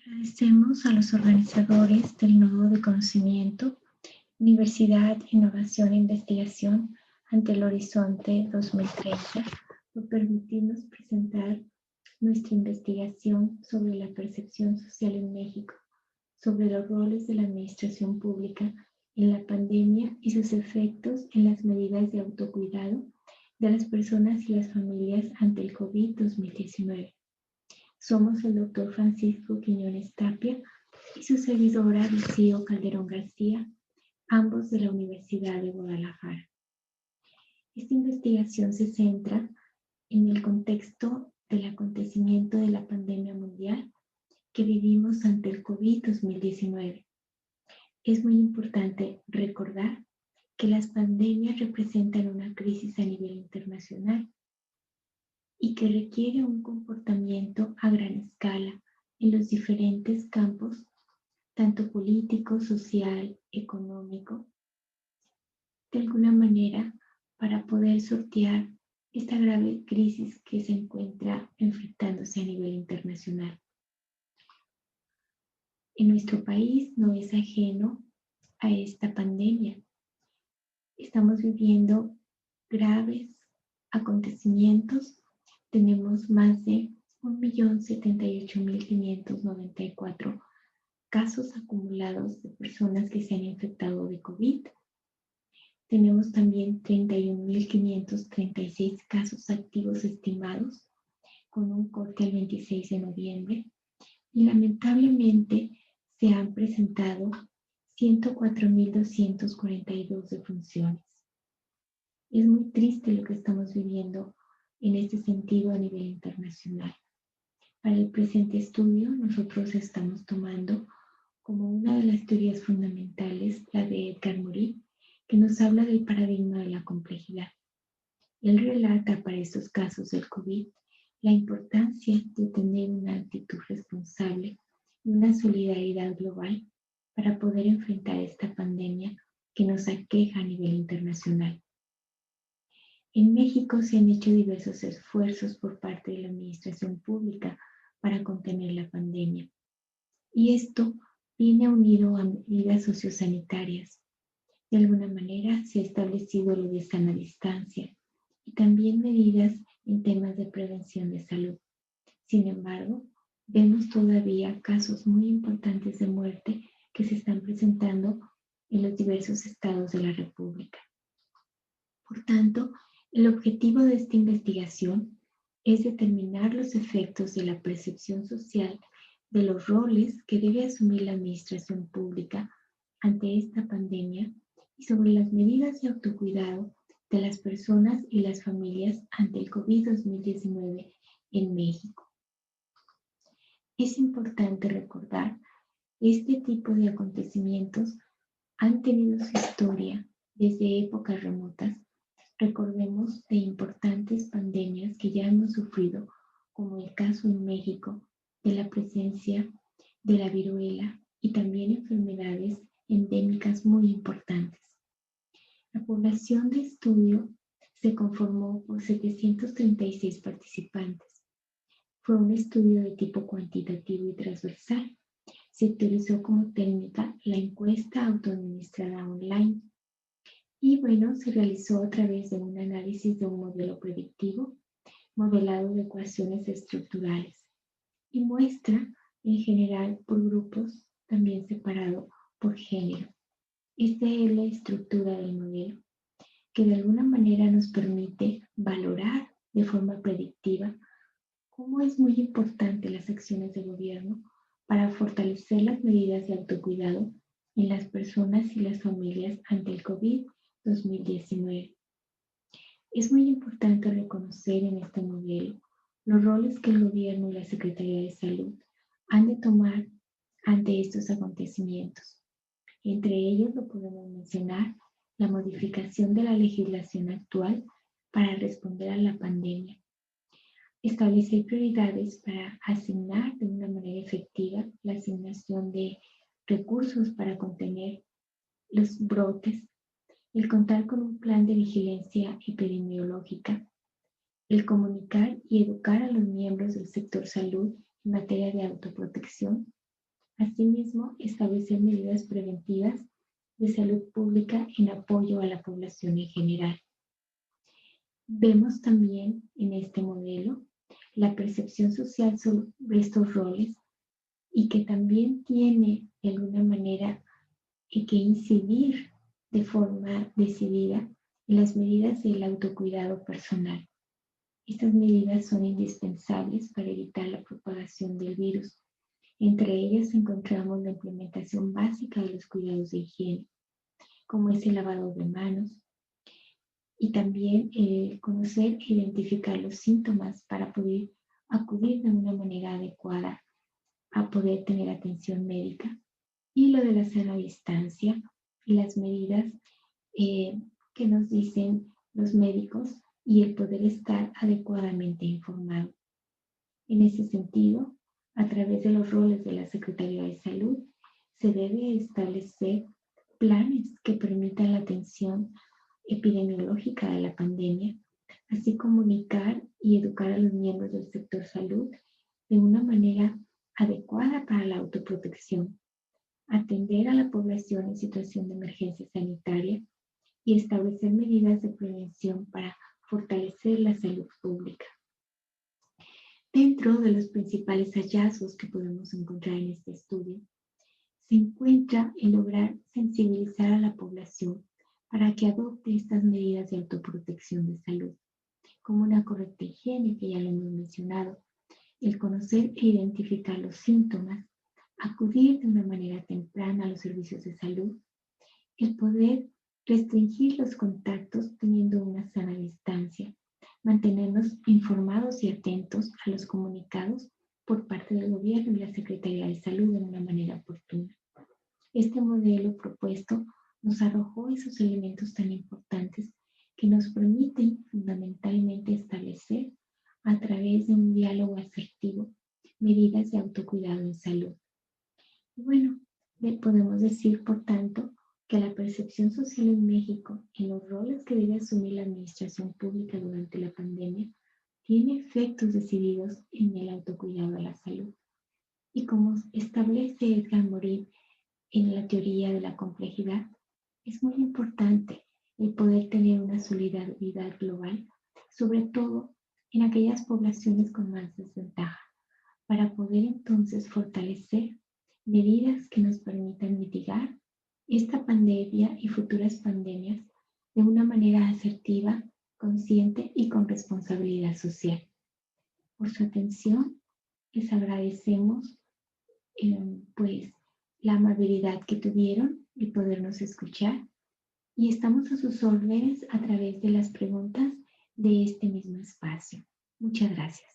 Agradecemos a los organizadores del Nodo de Conocimiento, Universidad, Innovación e Investigación ante el Horizonte 2030 por permitirnos presentar nuestra investigación sobre la percepción social en México, sobre los roles de la administración pública en la pandemia y sus efectos en las medidas de autocuidado de las personas y las familias ante el COVID-2019. Somos el Dr. Francisco Quiñones Tapia y su servidora Rocío Calderón García, ambos de la Universidad de Guadalajara. Esta investigación se centra en el contexto del acontecimiento de la pandemia mundial que vivimos ante el COVID-2019. Es muy importante recordar que las pandemias representan una crisis a nivel internacional y que requiere un comportamiento a gran escala en los diferentes campos, tanto político, social, económico, de alguna manera para poder sortear esta grave crisis que se encuentra enfrentándose a nivel internacional. En nuestro país no es ajeno a esta pandemia. Estamos viviendo graves acontecimientos. Tenemos más de 1.078.594 casos acumulados de personas que se han infectado de COVID. Tenemos también 31.536 casos activos estimados, con un corte al 26 de noviembre. Y lamentablemente se han presentado 104.242 defunciones. Es muy triste lo que estamos viviendo en este sentido a nivel internacional. Para el presente estudio, nosotros estamos tomando como una de las teorías fundamentales la de Edgar Morin, que nos habla del paradigma de la complejidad. Él relata para estos casos del COVID la importancia de tener una actitud responsable y una solidaridad global para poder enfrentar esta pandemia que nos aqueja a nivel internacional. En México se han hecho diversos esfuerzos por parte de la administración pública para contener la pandemia. Y esto viene unido a medidas sociosanitarias. De alguna manera se ha establecido lo de sana distancia y también medidas en temas de prevención de salud. Sin embargo, vemos todavía casos muy importantes de muerte que se están presentando en los diversos estados de la República. Por tanto, el objetivo de esta investigación es determinar los efectos de la percepción social de los roles que debe asumir la administración pública ante esta pandemia y sobre las medidas de autocuidado de las personas y las familias ante el COVID-2019 en México. Es importante recordar que este tipo de acontecimientos han tenido su historia desde épocas remotas. Recordemos de importantes pandemias que ya hemos sufrido, como el caso en México de la presencia de la viruela y también enfermedades endémicas muy importantes. La población de estudio se conformó por 736 participantes. Fue un estudio de tipo cuantitativo y transversal. Se utilizó como técnica la encuesta autoadministrada online. Y bueno, se realizó a través de un análisis de un modelo predictivo, modelado de ecuaciones estructurales, y muestra en general por grupos, también separado por género. Esta es la estructura del modelo, que de alguna manera nos permite valorar de forma predictiva cómo es muy importante las acciones de gobierno para fortalecer las medidas de autocuidado en las personas y las familias ante el COVID-2019. Es muy importante reconocer en este modelo los roles que el gobierno y la Secretaría de Salud han de tomar ante estos acontecimientos. Entre ellos lo podemos mencionar la modificación de la legislación actual para responder a la pandemia, establecer prioridades para asignar de una manera efectiva la asignación de recursos para contener los brotes, el contar con un plan de vigilancia epidemiológica, el comunicar y educar a los miembros del sector salud en materia de autoprotección Asimismo, establecer medidas preventivas de salud pública en apoyo a la población en general. Vemos también en este modelo la percepción social sobre estos roles y que también tiene de alguna manera que incidir de forma decidida en las medidas del autocuidado personal. Estas medidas son indispensables para evitar la propagación del virus. Entre ellas encontramos la implementación básica de los cuidados de higiene, como es el lavado de manos, y también conocer e identificar los síntomas para poder acudir de una manera adecuada a poder tener atención médica, y lo de la sana distancia y las medidas que nos dicen los médicos y el poder estar adecuadamente informado. En ese sentido, a través de los roles de la Secretaría de Salud, se debe establecer planes que permitan la atención epidemiológica de la pandemia, así comunicar y educar a los miembros del sector salud de una manera adecuada para la autoprotección, atender a la población en situación de emergencia sanitaria y establecer medidas de prevención para fortalecer la salud pública. Dentro de los principales hallazgos que podemos encontrar en este estudio, se encuentra el lograr sensibilizar a la población para que adopte estas medidas de autoprotección de salud, como una correcta higiene, que ya lo hemos mencionado, el conocer e identificar los síntomas, acudir de una manera temprana a los servicios de salud, el poder restringir los contactos teniendo una sana distancia, mantenernos informados y atentos a los comunicados por parte del gobierno y la Secretaría de Salud de una manera oportuna. Este modelo propuesto nos arrojó esos elementos tan importantes que nos permiten fundamentalmente establecer a través de un diálogo asertivo medidas de autocuidado en salud. Y bueno, podemos decir, por tanto, que la percepción social en México en los roles que debe asumir la administración pública durante la pandemia tiene efectos decididos en el autocuidado de la salud. Y como establece Edgar Morin en la teoría de la complejidad, es muy importante el poder tener una solidaridad global, sobre todo en aquellas poblaciones con más desventaja, para poder entonces fortalecer medidas que nos permitan mitigar esta pandemia y futuras pandemias de una manera asertiva, consciente y con responsabilidad social. Por su atención, les agradecemos pues la amabilidad que tuvieron y podernos escuchar, y estamos a sus órdenes a través de las preguntas de este mismo espacio. Muchas gracias.